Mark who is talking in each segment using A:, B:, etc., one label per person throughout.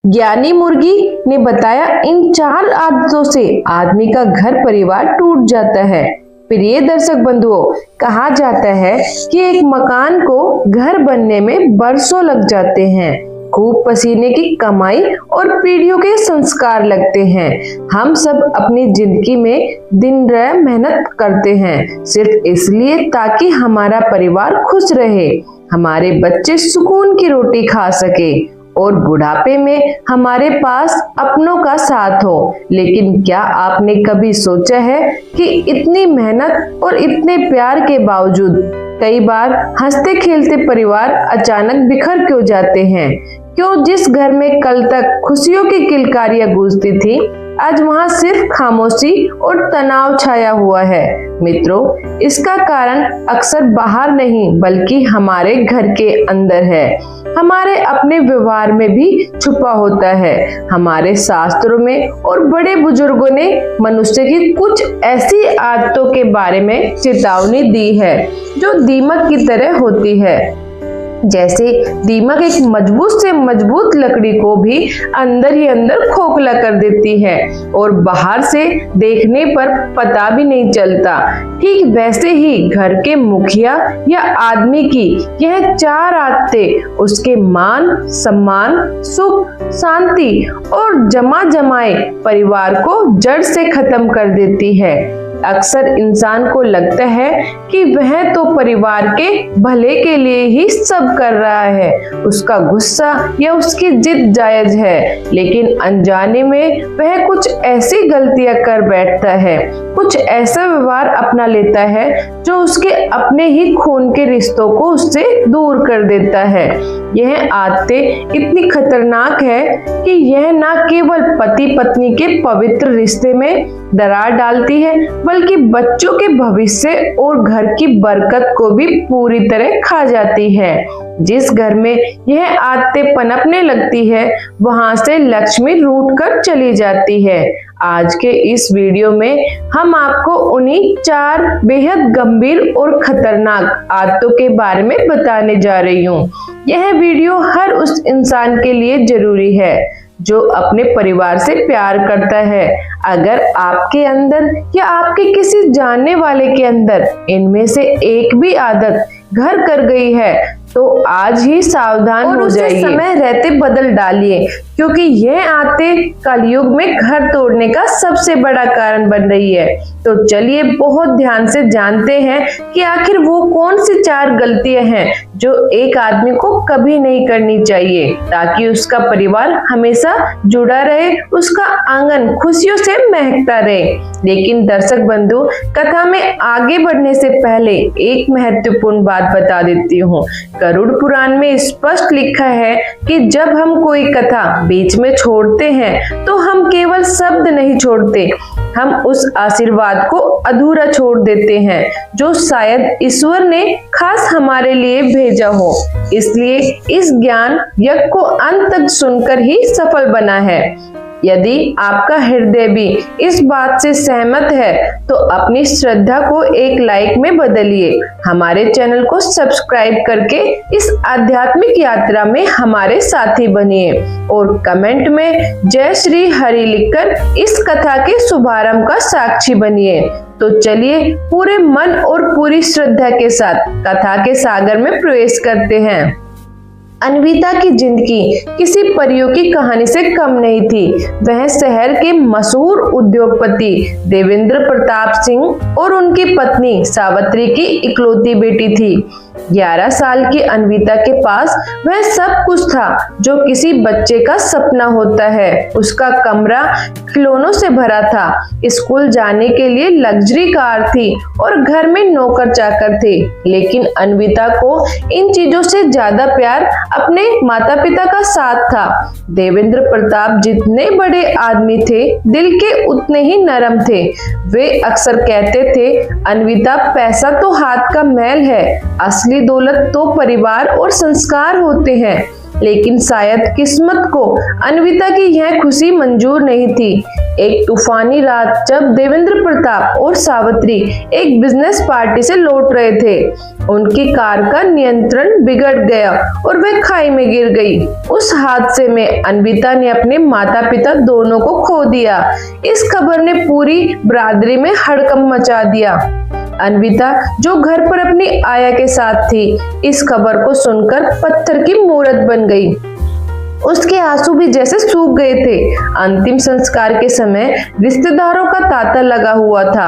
A: ज्ञानी मुर्गी ने बताया, इन 4 आदतों से आदमी का घर परिवार टूट जाता है। प्रिय दर्शक बंधुओं, कहा जाता है कि एक मकान को घर बनने में बरसों लग जाते हैं, खूब पसीने की कमाई और पीढ़ियों के संस्कार लगते हैं। हम सब अपनी जिंदगी में दिन रात मेहनत करते हैं, सिर्फ इसलिए ताकि हमारा परिवार खुश रहे, हमारे बच्चे सुकून की रोटी खा सके और बुढ़ापे में हमारे पास अपनों का साथ हो। लेकिन क्या आपने कभी सोचा है कि इतनी मेहनत और इतने प्यार के बावजूद कई बार हंसते खेलते परिवार अचानक बिखर क्यों जाते हैं? क्यों जिस घर में कल तक खुशियों की किलकारियां गूंजती थी, आज वहां सिर्फ खामोशी और तनाव छाया हुआ है? मित्रों, इसका कारण अक्सर बाहर नहीं बल्कि हमारे घर के अंदर है। हमारे अपने व्यवहार में भी छुपा होता है। हमारे शास्त्रों में और बड़े बुजुर्गों ने मनुष्य की कुछ ऐसी आदतों के बारे में चेतावनी दी है जो दीमक की तरह होती है। जैसे दीमक एक मजबूत से मजबूत लकड़ी को भी अंदर ही अंदर खोखला कर देती है और बाहर से देखने पर पता भी नहीं चलता, ठीक वैसे ही घर के मुखिया या आदमी की यह 4 आदतें उसके मान, सम्मान, सुख, शांति और जमा जमाए परिवार को जड़ से खत्म कर देती है। अक्सर इंसान को लगता है कि वह तो परिवार के भले के लिए ही सब कर रहा है, उसका गुस्सा या उसकी जिद जायज है, लेकिन अनजाने में वह कुछ ऐसी गलतियां कर बैठता है, कुछ ऐसा व्यवहार अपना लेता है जो उसके अपने ही खून के रिश्तों को उससे दूर कर देता है। यह आदतें इतनी खतरनाक है कि यह न केवल पति पत्नी के पवित्र रिश्ते में दरार डालती है, बल्कि बच्चों के भविष्य और घर की बरकत को भी पूरी तरह खा जाती है। जिस घर में यह आदतें पनपने लगती है, वहां से लक्ष्मी रूठ कर चली जाती है। आज के इस वीडियो में हम आपको उन्हीं 4 बेहद गंभीर और खतरनाक आदतों के बारे में बताने जा रही हूँ। यह वीडियो हर उस इंसान के लिए जरूरी है जो अपने परिवार से प्यार करता है। अगर आपके अंदर या आपके किसी जानने वाले के अंदर इनमें से एक भी आदत घर कर गई है तो आज ही सावधान हो जाइए, समय रहते बदल डालिए, क्योंकि यह आदतें कलयुग में घर तोड़ने का सबसे बड़ा कारण बन रही है। तो चलिए बहुत ध्यान से जानते हैं कि आखिर वो कौन सी 4 गलतियां हैं जो एक आदमी को कभी नहीं करनी चाहिए, ताकि उसका परिवार हमेशा जुड़ा रहे, उसका आंगन खुशियों से महकता रहे। लेकिन दर्शक बंधु, कथा में आगे बढ़ने से पहले एक महत्वपूर्ण बात बता देती हूँ। गरुड़ पुराण में स्पष्ट लिखा है कि जब हम कोई कथा बीच में छोड़ते हैं तो हम केवल शब्द नहीं छोड़ते, हम उस आशीर्वाद को अधूरा छोड़ देते हैं जो शायद ईश्वर ने खास हमारे लिए भेजा हो। इसलिए इस ज्ञान यज्ञ को अंत तक सुनकर ही सफल बना है। यदि आपका हृदय भी इस बात से सहमत है तो अपनी श्रद्धा को एक लाइक में बदलिए, हमारे चैनल को सब्सक्राइब करके इस आध्यात्मिक यात्रा में हमारे साथी बनिए और कमेंट में जय श्री हरि लिखकर इस कथा के शुभारंभ का साक्षी बनिए। तो चलिए पूरे मन और पूरी श्रद्धा के साथ कथा के सागर में प्रवेश करते हैं। अन्विता की जिंदगी किसी परियों की कहानी से कम नहीं थी। वह शहर के मशहूर उद्योगपति देवेंद्र प्रताप सिंह और उनकी पत्नी सावित्री की इकलौती बेटी थी। 11 साल की अन्विता के पास वह सब कुछ था जो किसी बच्चे का सपना होता है। उसका कमरा खिलौनों से भरा था, स्कूल जाने के लिए लग्जरी कार थी और घर में नौकर चाकर थे। लेकिन अन्विता को इन चीजों से ज्यादा प्यार अपने माता पिता का साथ था। देवेंद्र प्रताप जितने बड़े आदमी थे, दिल के उतने ही नरम थे। वे अक्सर कहते थे, अन्विता पैसा तो हाथ का मैल है, असली दौलत तो परिवार और संस्कार होते हैं। लेकिन शायद किस्मत को अन्विता की यह खुशी मंजूर नहीं थी। एक तूफानी रात जब देवेंद्र प्रताप और सावित्री एक बिजनेस पार्टी से लौट रहे थे, उनकी कार का नियंत्रण बिगड़ गया और वे खाई में गिर गई। उस हादसे में अन्विता ने अपने माता पिता दोनों को खो दिया। इस खबर ने पूरी बिरादरी में हड़कंप मचा दिया। अन्विता, जो घर पर अपनी आया के साथ थी, इस खबर को सुनकर पत्थर की मूरत बन गई। उसके आंसू भी जैसे सूख गए थे। अंतिम संस्कार के समय रिश्तेदारों का तांता लगा हुआ था।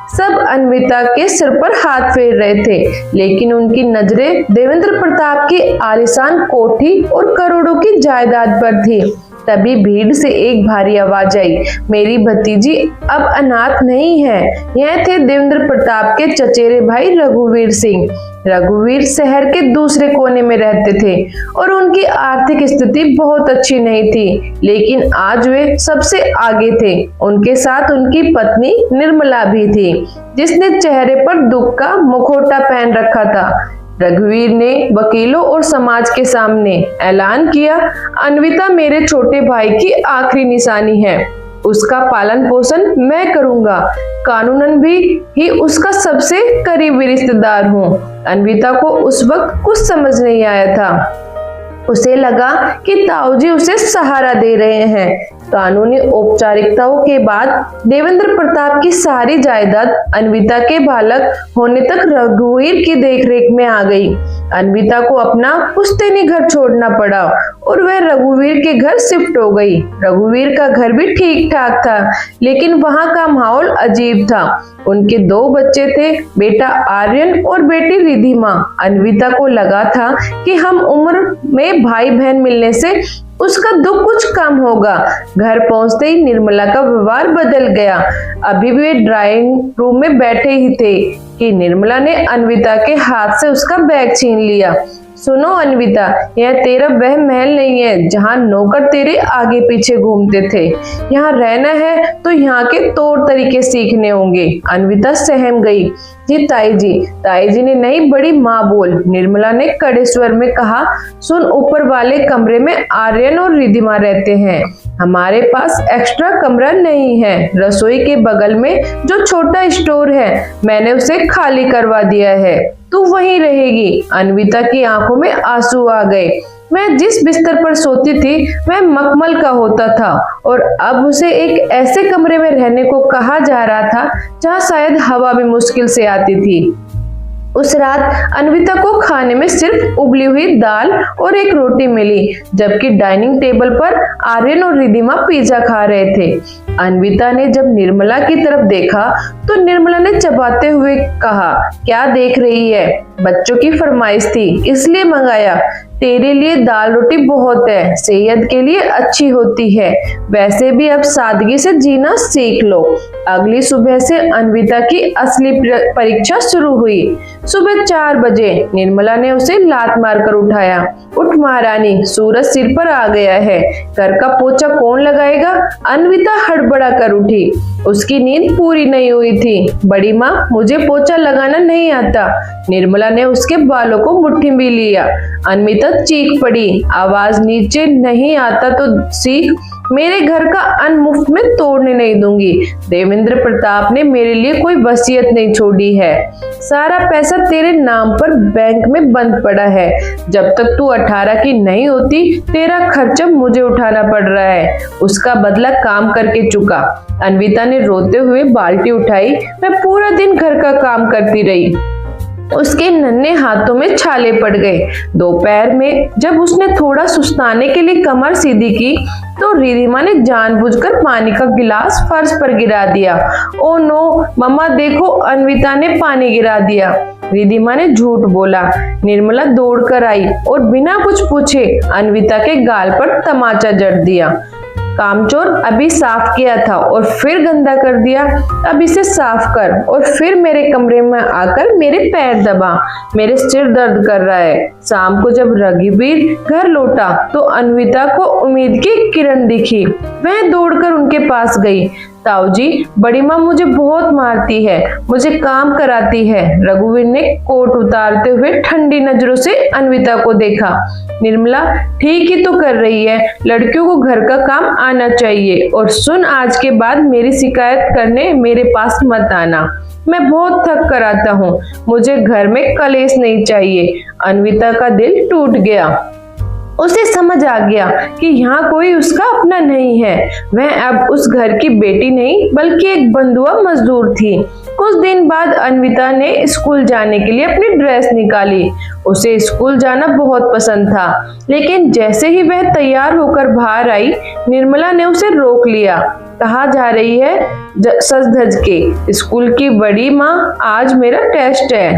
A: सब अन्विता के सिर पर हाथ फेर रहे थे, लेकिन उनकी नजरें देवेंद्र प्रताप की आलीशान कोठी और करोड़ों की जायदाद पर थी। तभी भीड़ से एक भारी आवाज आई, मेरी भतीजी अब अनाथ नहीं है। यह थे देवेंद्र प्रताप के चचेरे भाई रघुवीर सिंह। रघुवीर शहर के दूसरे कोने में रहते थे और उनकी आर्थिक स्थिति बहुत अच्छी नहीं थी, लेकिन आज वे सबसे आगे थे। उनके साथ उनकी पत्नी निर्मला भी थी, जिसने चेहरे पर दुख का मुखौटा पहन रखा था। रघुवीर ने वकीलों और समाज के सामने ऐलान किया, अन्विता मेरे छोटे भाई की आखिरी निशानी है। उसका पालन पोषण मैं करूंगा। कानूनन भी ही उसका सबसे करीबी रिश्तेदार हूँ। अन्विता को उस वक्त कुछ समझ नहीं आया था। उसे लगा कि ताऊजी उसे सहारा दे रहे हैं। कानूनी औपचारिकताओं के बाद देवेंद्र प्रताप की सारी जायदाद अन्विता के बालक होने तक रघुवीर की देखरेख में आ गई। अन्विता को अपना पुश्तैनी घर छोड़ना पड़ा और वह रघुवीर के घर शिफ्ट हो गई। रघुवीर का घर भी ठीक ठाक था, लेकिन वहां का माहौल अजीब था। उनके 2 बच्चे थे, बेटा आर्यन और बेटी रिधिमा। अन्विता को लगा था कि हम उम्र में भाई बहन मिलने से उसका दुख कुछ कम होगा। घर पहुंचते ही निर्मला का व्यवहार बदल गया। अभी भी वे ड्राइंग रूम में बैठे ही थे कि निर्मला ने अन्विता के हाथ से उसका बैग छीन लिया। सुनो अन्विता, यह तेरा वह महल नहीं है जहाँ नौकर तेरे आगे पीछे घूमते थे। यहाँ रहना है तो यहाँ के तौर तरीके सीखने होंगे। अन्विता सहम गई। जी ताई जी ने नहीं, बड़ी माँ बोल। निर्मला ने कड़े स्वर में कहा, सुन, ऊपर वाले कमरे में आर्यन और रिधिमा रहते हैं। हमारे पास एक्स्ट्रा कमरा नहीं है। रसोई के बगल में जो छोटा स्टोर है, मैंने उसे खाली करवा दिया है। तू वहीं रहेगी। अन्विता की आंखों में आंसू आ गए। मैं जिस बिस्तर पर सोती थी वह मखमल का होता था और अब उसे एक ऐसे कमरे में रहने को कहा जा रहा था जहां शायद हवा भी मुश्किल से आती थी। उस रात अन्विता को खाने में सिर्फ उबली हुई दाल और एक रोटी मिली, जबकि डाइनिंग टेबल पर आर्यन और रिधिमा पिज्जा खा रहे थे। अन्विता ने जब निर्मला की तरफ देखा तो निर्मला ने चबाते हुए कहा, क्या देख रही है? बच्चों की फरमाइश थी इसलिए मंगाया। तेरे लिए दाल रोटी बहुत है, सेहत के लिए अच्छी होती है। वैसे भी अब सादगी से जीना सीख लो। अगली सुबह से अन्विता की असली परीक्षा शुरू हुई। सुबह 4 बजे निर्मला ने उसे लात मारकर उठाया। उठ महारानी, सूरज सिर पर आ गया है। घर का पोछा कौन लगाएगा? अन्विता हड़बड़ा कर उठी। उसकी नींद पूरी नहीं हुई थी। बड़ी माँ, मुझे पोछा लगाना नहीं आता। निर्मला ने उसके बालों को मुट्ठी में लिया। अन्विता चीख पड़ी, आवाज नीचे नहीं आता तो सीख। मेरे घर का अन्न मुफ्त में तोड़ने नहीं दूंगी। देवेंद्र प्रताप ने मेरे लिए कोई वसीयत नहीं छोड़ी है। सारा पैसा तेरे नाम पर बैंक में बंद पड़ा है। जब तक तू 18 की नहीं होती, तेरा खर्चा मुझे उठाना पड़ रहा है। उसका बदला काम करके चुका। अन्विता ने रोते हुए बाल्टी उठाई। मैं पूरा दिन घर का काम करती रही। उसके नन्हे हाथों में छाले पड़ गए। दोपहर में जब उसने थोड़ा सुस्ताने के लिए कमर सीधी की तो रिधिमा ने जानबूझकर पानी का गिलास फर्श पर गिरा दिया। ओ नो मम्मा, देखो, अन्विता ने पानी गिरा दिया। रिधिमा ने झूठ बोला। निर्मला दौड़कर आई और बिना कुछ पूछे अन्विता के गाल पर तमाचा जड़ दिया। कामचोर, अभी साफ किया था और फिर गंदा कर दिया। अब इसे साफ कर और फिर मेरे कमरे में आकर मेरे पैर दबा। मेरे सिर दर्द कर रहा है। शाम को जब रघुवीर घर लौटा तो अन्विता को उम्मीद की किरण दिखी। वह दौड़कर उनके पास गई। ताऊ जी, बड़ी माँ मुझे बहुत मारती है, मुझे काम कराती है। रघुवीर ने कोट उतारते हुए ठंडी नजरों से अन्विता को देखा। निर्मला ठीक ही तो कर रही है, लड़कियों को घर का काम आना चाहिए। और सुन, आज के बाद मेरी शिकायत करने मेरे पास मत आना, मैं बहुत थक कर आता हूँ, मुझे घर में कलेश नहीं चाहिए। अन्विता का दिल टूट गया। उसे समझ आ गया कि यहाँ कोई उसका अपना नहीं है। वह अब उस घर की बेटी नहीं बल्कि एक बंधुआ मजदूर थी। कुछ दिन बाद अन्विता ने स्कूल जाने के लिए अपनी ड्रेस निकाली। उसे स्कूल जाना बहुत पसंद था, लेकिन जैसे ही वह तैयार होकर बाहर आई, निर्मला ने उसे रोक लिया। कहाँ जा रही है? सज धज के। स्कूल की बड़ी माँ, आज मेरा टेस्ट है,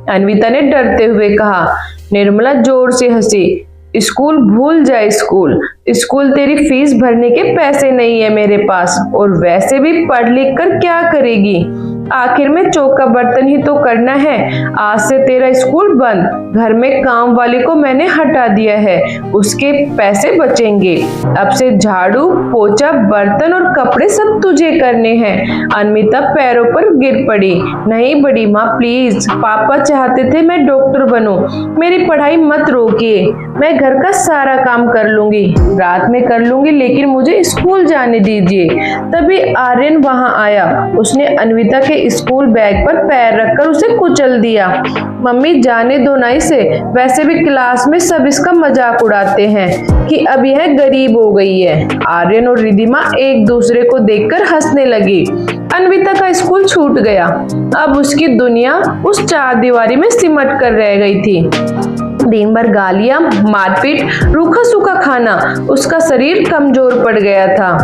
A: अन्विता ने डरते हुए कहा। निर्मला जोर से हंसी। स्कूल भूल जाए, स्कूल तेरी फीस भरने के पैसे नहीं है मेरे पास, और वैसे भी पढ़ लिख कर क्या करेगी? आखिर में चौका बर्तन ही तो करना है। आज से तेरा स्कूल बंद। घर में काम वाले को मैंने हटा दिया है, उसके पैसे बचेंगे। अब से झाड़ू, पोछा, बर्तन और कपड़े सब तुझे करने हैं। अन्विता पैरों पर गिर पड़ी। नहीं बड़ी माँ, प्लीज, पापा चाहते थे मैं डॉक्टर बनूं, मेरी पढ़ाई मत रोकिए, मैं घर का सारा काम कर लूंगी, रात में कर लूंगी, लेकिन मुझे स्कूल जाने दीजिए। तभी आर्यन वहां आया। उसने अन्विता के स्कूल बैग पर पैर रखकर उसे कुचल दिया। मम्मी जाने दो ना इसे, वैसे भी क्लास में सब इसका मजाक उड़ाते हैं कि अब यह गरीब हो गई है। आर्यन और रिधिमा एक दूसरे को देखकर हंसने लगी। अन्विता का स्कूल छूट गया। अब उसकी दुनिया उस चारदीवारी में सिमट कर रह गई थी। दिन भर गालियां, मारपीट, रूखा सूखा खाना, उसका शरीर कमजोर पड़ गया था।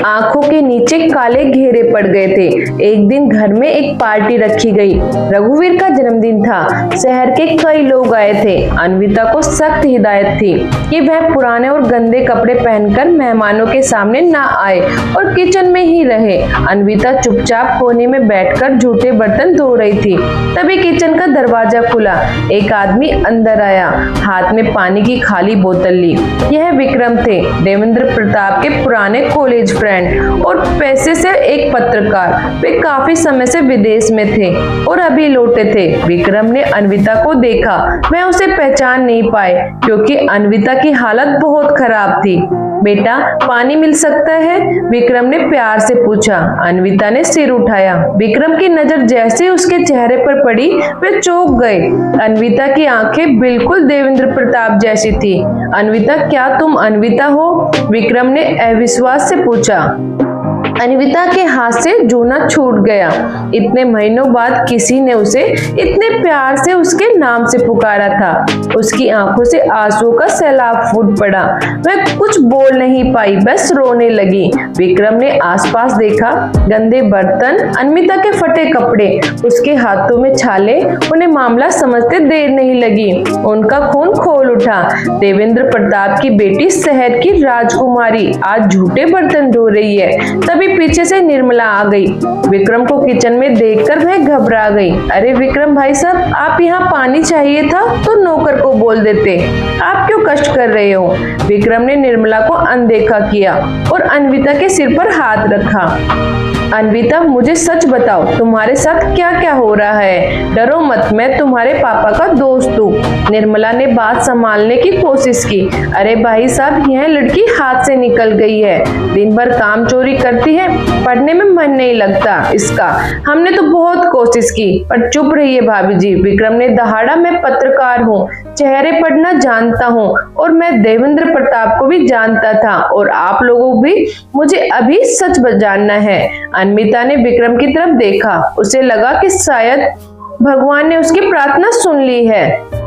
A: आंखों के नीचे काले घेरे पड़ गए थे। एक दिन घर में एक पार्टी रखी गई। रघुवीर का जन्मदिन था। शहर के कई लोग आए थे। अन्विता को सख्त हिदायत थी कि वह पुराने और गंदे कपड़े पहनकर मेहमानों के सामने ना आए और किचन में ही रहे। अन्विता चुपचाप कोने में बैठकर जूठे बर्तन धो रही थी। तभी किचन का दरवाजा खुला। एक आदमी अंदर आया, हाथ में पानी की खाली बोतल ली। यह विक्रम थे, देवेंद्र प्रताप के पुराने कॉलेज फ्रेंड और पैसे से एक पत्रकार। वे काफी समय से विदेश में थे और अभी लौटे थे। विक्रम ने अन्विता को देखा। वह उसे पहचान नहीं पाए क्योंकि अन्विता की हालत बहुत खराब थी। बेटा, पानी मिल सकता है? विक्रम ने प्यार से पूछा। अन्विता ने सिर उठाया। विक्रम की नजर जैसे उसके चेहरे पर पड़ी, वे चौंक गए। अन्विता की आंखें बिल्कुल देवेंद्र प्रताप जैसी थी। अन्विता, क्या तुम अन्विता हो? विक्रम ने अविश्वास से पूछा। अन्विता के हाथ से जूना छूट गया। इतने महीनों बाद किसी ने उसे इतने प्यार से उसके नाम से पुकारा था। उसकी आंखों से आंसुओं का सैलाब फूट पड़ा। वह कुछ बोल नहीं पाई, बस रोने लगी। विक्रम ने आसपास देखा। गंदे बर्तन, अन्विता के फटे कपड़े, उसके हाथों में छाले। उन्हें मामला समझते देर नहीं लगी। उनका खून खोल उठा। देवेंद्र प्रताप की बेटी, शहर की राजकुमारी, आज झूठे बर्तन धो रही है। तभी पीछे से निर्मला आ गई। विक्रम को किचन में देखकर वह घबरा गई। अरे विक्रम भाई साहब, आप यहाँ पानी चाहिए था तो नौकर को बोल देते, आप क्यों कष्ट कर रहे हो? विक्रम ने निर्मला को अनदेखा किया और अन्विता के सिर पर हाथ रखा। अन्विता, मुझे सच बताओ, तुम्हारे साथ क्या क्या हो रहा है? डरो मत, मैं तुम्हारे पापा का दोस्त हूँ। निर्मला ने बात संभालने की कोशिश की। अरे भाई साहब, यह लड़की हाथ से निकल गई है। दिन भर काम चोरी करती है, पढ़ने में मन नहीं लगता इसका। हमने तो बहुत कोशिश की, पर चुप रहिए भाभी जी। विक्रम ने दहाड़ा। मैं पत्रकार हूँ, चेहरे पढ़ना जानता हूँ, और मैं देवेंद्र प्रताप को भी जानता था, और आप लोगों भी मुझे अभी सच जानना है। अन्विता ने विक्रम की तरफ देखा। उसे लगा कि शायद भगवान ने उसकी प्रार्थना सुन ली है।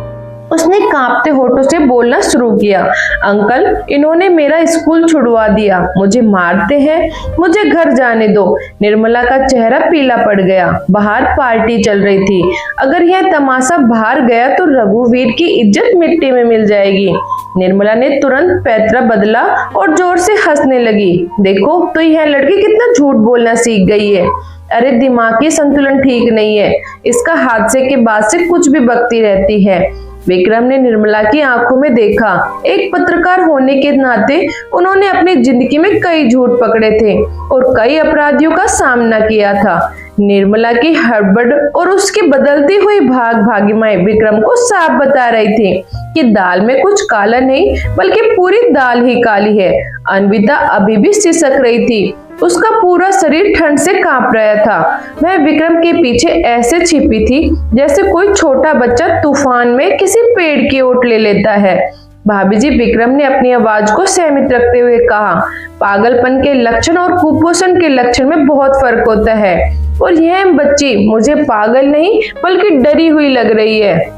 A: उसने कांपते होठों से बोलना शुरू किया। अंकल, इन्होंने मेरा स्कूल छुड़वा दिया, मुझे मारते हैं, मुझे घर जाने दो। निर्मला का चेहरा पीला पड़ गया। बाहर पार्टी चल रही थी। अगर यह तमाशा बाहर गया तो रघुवीर की इज्जत मिट्टी में मिल जाएगी। निर्मला ने तुरंत पैतरा बदला और जोर से हंसने लगी। देखो तो यह लड़की कितना झूठ बोलना सीख गई है। अरे दिमागी संतुलन ठीक नहीं है, इसका हादसे के बाद से कुछ भी बकती रहती है। विक्रम ने निर्मला की आंखों में देखा। एक पत्रकार होने के नाते उन्होंने अपनी जिंदगी में कई झूठ पकड़े थे और कई अपराधियों का सामना किया था। निर्मला की हड़बड़ और उसकी बदलती हुई भागीमाएं विक्रम को साफ बता रही थी कि दाल में कुछ काला नहीं बल्कि पूरी दाल ही काली है। अन्विता अभी भी सिसक रही थी। उसका पूरा शरीर ठंड से कांप रहा था। वह विक्रम के पीछे ऐसे छिपी थी जैसे कोई छोटा बच्चा तूफान में किसी पेड़ की ओट ले लेता है। भाभी जी, विक्रम ने अपनी आवाज को सहमित रखते हुए कहा, पागलपन के लक्षण और कुपोषण के लक्षण में बहुत फर्क होता है और यह बच्ची मुझे पागल नहीं बल्कि डरी हुई लग रही है।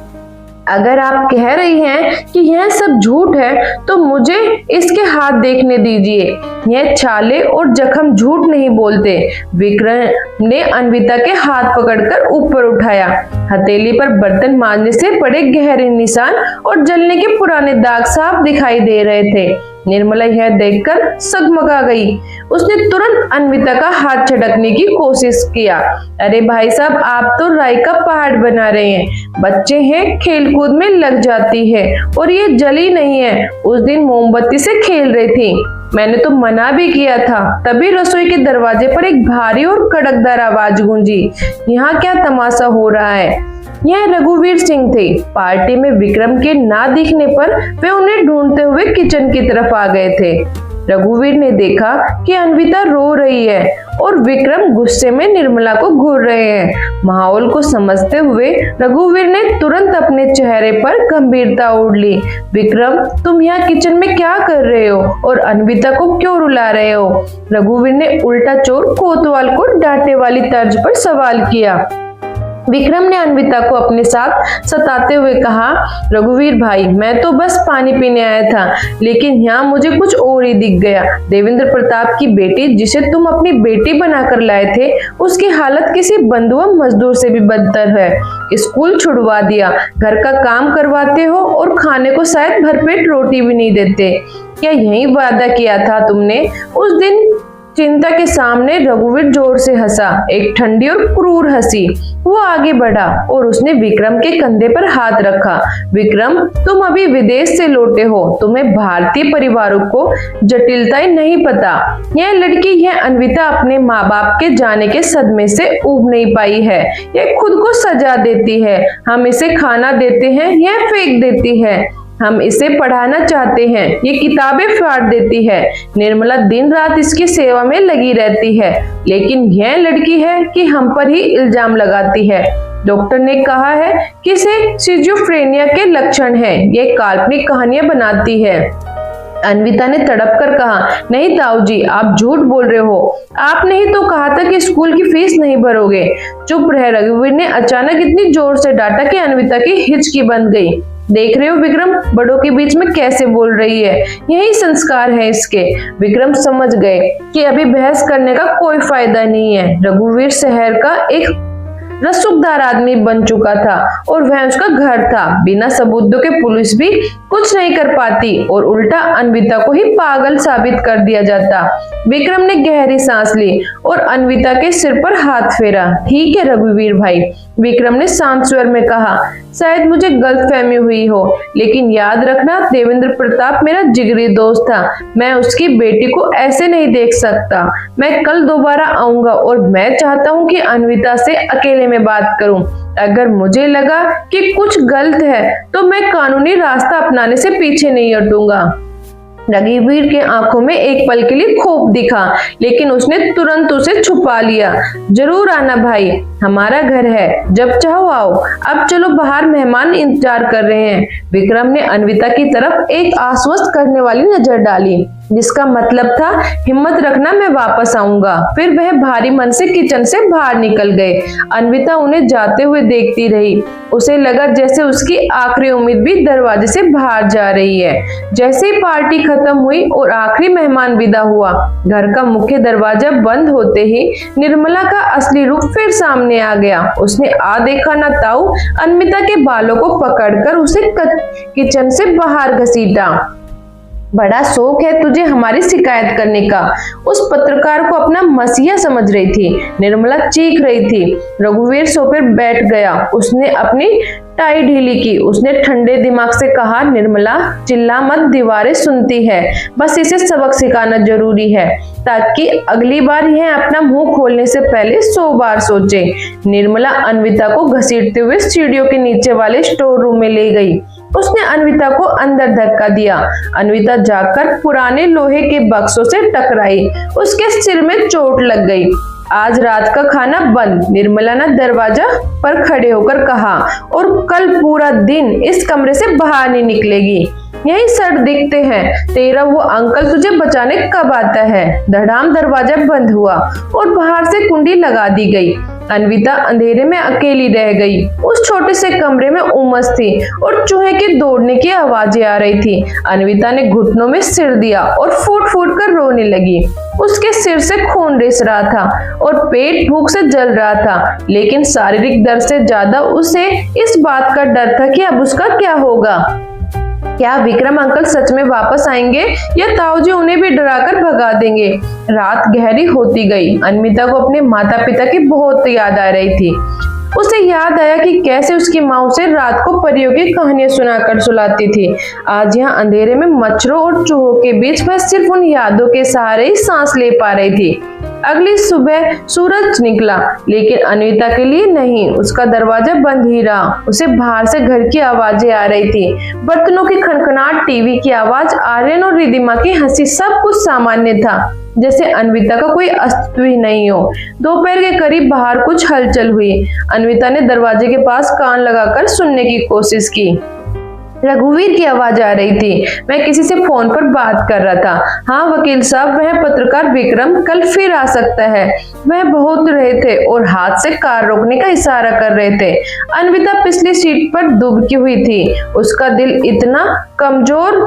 A: अगर आप कह रही हैं कि यह सब झूठ है तो मुझे इसके हाथ देखने दीजिए। यह छाले और जख्म झूठ नहीं बोलते। विक्रम ने अन्विता के हाथ पकड़कर ऊपर उठाया। हथेली पर बर्तन मांजने से बड़े गहरे निशान और जलने के पुराने दाग साफ दिखाई दे रहे थे। निर्मला यह देखकर सगमगा गई। उसने तुरंत अन्विता का हाथ झटकने की कोशिश किया। अरे भाई साहब, आप तो राई का पहाड़ बना रहे हैं। बच्चे हैं, खेलकूद में लग जाती है और ये जली नहीं है। उस दिन मोमबत्ती से खेल रही थी, मैंने तो मना भी किया था। तभी रसोई के दरवाजे पर एक भारी और कड़कदार आवाज गूंजी। यहाँ क्या तमाशा हो रहा है? यह रघुवीर सिंह थे। पार्टी में विक्रम के ना दिखने पर वे उन्हें ढूंढते हुए किचन की तरफ आ गए थे। रघुवीर ने देखा कि अन्विता रो रही है और विक्रम गुस्से में निर्मला को घूर रहे हैं। माहौल को समझते हुए रघुवीर ने तुरंत अपने चेहरे पर गंभीरता ओढ़ ली। विक्रम, तुम यहाँ किचन में क्या कर रहे हो और अन्विता को क्यों रुला रहे हो? रघुवीर ने उल्टा चोर कोतवाल को डांटने वाली तर्ज पर सवाल किया। विक्रम ने अन्विता को अपने साथ सताते हुए कहा, रघुवीर भाई, मैं तो बस पानी पीने आया था, लेकिन यहाँ मुझे कुछ और ही दिख गया। देवेंद्र प्रताप की बेटी, जिसे तुम अपनी बेटी बनाकर लाए थे, उसकी हालत किसी बंधुआ मजदूर से भी बदतर है। स्कूल छुड़वा दिया, घर का काम करवाते हो और खाने को शायद भरपेट रोटी भी नहीं देते। क्या यही वादा किया था तुमने? उस दिन चिंता के सामने रघुवीर जोर से हंसा, एक ठंडी और क्रूर हंसी। वो आगे बढ़ा और उसने विक्रम के कंधे पर हाथ रखा। विक्रम, तुम अभी विदेश से लौटे हो, तुम्हें भारतीय परिवारों को जटिलताएं नहीं पता। यह लड़की, यह अन्विता अपने माँ बाप के जाने के सदमे से ऊब नहीं पाई है। यह खुद को सजा देती है। हम इसे खाना देते हैं, यह फेंक देती है। हम इसे पढ़ाना चाहते हैं, ये किताबें फाड़ देती है। निर्मला दिन रात इसकी सेवा में लगी रहती है, लेकिन यह लड़की है कि हम पर ही इल्जाम लगाती है। डॉक्टर ने कहा है कि इसे सिजोफ्रेनिया के लक्षण हैं। ये काल्पनिक कहानियां बनाती है। अन्विता ने तड़प कर कहा, नहीं ताऊ जी, आप झूठ बोल रहे हो। आपने ही तो कहा था कि स्कूल की फीस नहीं भरोगे। चुप रहे। रघुवीर ने अचानक इतनी जोर से डांटा कि अन्विता की हिचकी बंद गई। देख रहे हो विक्रम, बड़ों के बीच में कैसे बोल रही है। यही संस्कार है इसके। विक्रम समझ गए कि अभी बहस करने का कोई फायदा नहीं है। रघुवीर शहर का एक रसूखदार आदमी बन चुका था और वह उसका घर था। बिना सबूतों के पुलिस भी कुछ नहीं कर पाती और उल्टा अन्विता को ही पागल साबित कर दिया जाता। विक्रम ने गहरी सांस ली और अन्विता के सिर पर हाथ फेरा। ठीक है रघुवीर भाई, विक्रम ने शांत स्वर में कहा, शायद मुझे गलतफहमी हुई हो, लेकिन याद रखना, देवेंद्र प्रताप मेरा जिगरी दोस्त था। मैं उसकी बेटी को ऐसे नहीं देख सकता। मैं कल दोबारा आऊंगा और मैं चाहता हूँ कि अन्विता से अकेले में बात करूं। अगर मुझे लगा कि कुछ गलत है तो मैं कानूनी रास्ता अपनाने से पीछे नहीं हटूंगा। रघुवीर के आंखों में एक पल के लिए खौफ दिखा, लेकिन उसने तुरंत उसे छुपा लिया। जरूर आना भाई, हमारा घर है, जब चाहो आओ। अब चलो बाहर, मेहमान इंतजार कर रहे हैं। विक्रम ने अन्विता की तरफ एक आश्वस्त करने वाली नजर डाली, जिसका मतलब था हिम्मत रखना, मैं वापस आऊंगा। फिर वह भारी मन से किचन से बाहर निकल गए। अन्विता उन्हें जाते हुए देखती रही। उसे लगा जैसे उसकी आखिरी उम्मीद भी दरवाजे से बाहर जा रही है। जैसे ही पार्टी खत्म हुई और आखिरी मेहमान विदा हुआ, घर का मुख्य दरवाजा बंद होते ही निर्मला का असली रूप फिर सामने आ गया। उसने आ देखा ना ताऊ, अन्विता के बालों को पकड़कर उसे किचन से बाहर घसीटा। बड़ा शौक है तुझे हमारी शिकायत करने का। उस पत्रकार को अपना मसीहा समझ रही थी। निर्मला चीख रही थी। रघुवीर सोफे पर बैठ गया। उसने अपनी टाई ढीली की। उसने ठंडे दिमाग से कहा, निर्मला चिल्ला मत, दीवारें सुनती है। बस इसे सबक सिखाना जरूरी है ताकि अगली बार यह अपना मुंह खोलने से पहले 100 बार सोचे। निर्मला अन्विता को घसीटते हुए सीढ़ियों के नीचे वाले स्टोर रूम में ले गई। उसने अन्विता को अंदर धक्का दिया। अन्विता जाकर पुराने लोहे के बक्सों से टकराई। उसके सिर में चोट लग गई। आज रात का खाना बंद, निर्मला ने दरवाजा पर खड़े होकर कहा, और कल पूरा दिन इस कमरे से बाहर नहीं निकलेगी। यही सर दिखते हैं। तेरा वो अंकल तुझे बचाने कब आता है? धड़ाम दरवाजा बंद हुआ और बाहर से कुंडी लगा दी गई। अन्विता अंधेरे में अकेली रह गई। उस छोटे से कमरे में उमस थी और चूहे के दौड़ने की आवाजें आ रही थी। अन्विता ने घुटनों में सिर दिया और फूट फूट कर रोने लगी। उसके सिर से खून रिस रहा था और पेट भूख से जल रहा था, लेकिन शारीरिक दर्द से ज्यादा उसे इस बात का डर था कि अब उसका क्या होगा। क्या विक्रम अंकल सच में वापस आएंगे या ताऊजी उन्हें भी डराकर भगा देंगे? रात गहरी होती गई। अन्विता को अपने माता पिता की बहुत याद आ रही थी। उसे याद आया कि कैसे उसकी माँ उसे रात को परियों की कहानियां सुनाकर सुलाती थी। आज यहाँ अंधेरे में मच्छरों और चूहों के बीच वह सिर्फ उन यादों के सहारे ही सांस ले पा रही थी। अगली सुबह सूरज निकला, लेकिन अन्विता के लिए नहीं। उसका दरवाजा बंद ही रहा। उसे बाहर से घर की आवाजें आ रही थी। बर्तनों की खनखनाहट, टीवी की आवाज, आर्यन और रिधिमा की हंसी, सब कुछ सामान्य था, जैसे अन्विता का कोई अस्तित्व ही नहीं हो। दोपहर के करीब बाहर कुछ हलचल हुई। अन्विता ने दरवाजे के पास कान लगाकर सुनने की कोशिश की। रघुवीर की आवाज आ रही थी। मैं किसी से फोन पर बात कर रहा था। हाँ वकील साहब, वह पत्रकार विक्रम कल फिर आ सकता है। वह बहुत रहे थे और हाथ से कार रोकने का इशारा कर रहे थे। अन्विता पिछली सीट पर दुबकी हुई थी। उसका दिल इतना कमजोर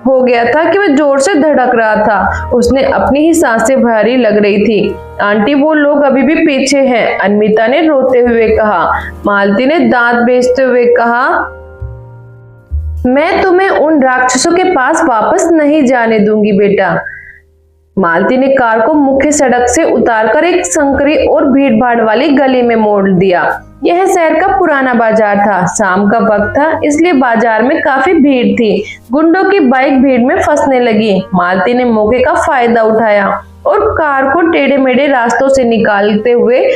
A: हो गया था कि वह जोर से धड़क रहा था। उसने अपनी ही सांसें भारी लग रही थी। आंटी, वो लोग अभी भी पीछे हैं, अन्विता ने रोते हुए कहा। मालती ने दांत बेचते हुए कहा, मैं तुम्हें उन राक्षसों के पास वापस नहीं जाने दूंगी बेटा। मालती ने कार को मुख्य सड़क से उतारकर एक संकरी और भीड़ भाड़ वाली गली में मोड़ दिया। यह शहर का पुराना बाजार था। शाम का वक्त था, इसलिए बाजार में काफी भीड़ थी। गुंडों की बाइक भीड़ में फंसने लगी। मालती ने मौके का फायदा उठाया और कार को टेढ़े मेढ़े रास्तों से निकालते हुए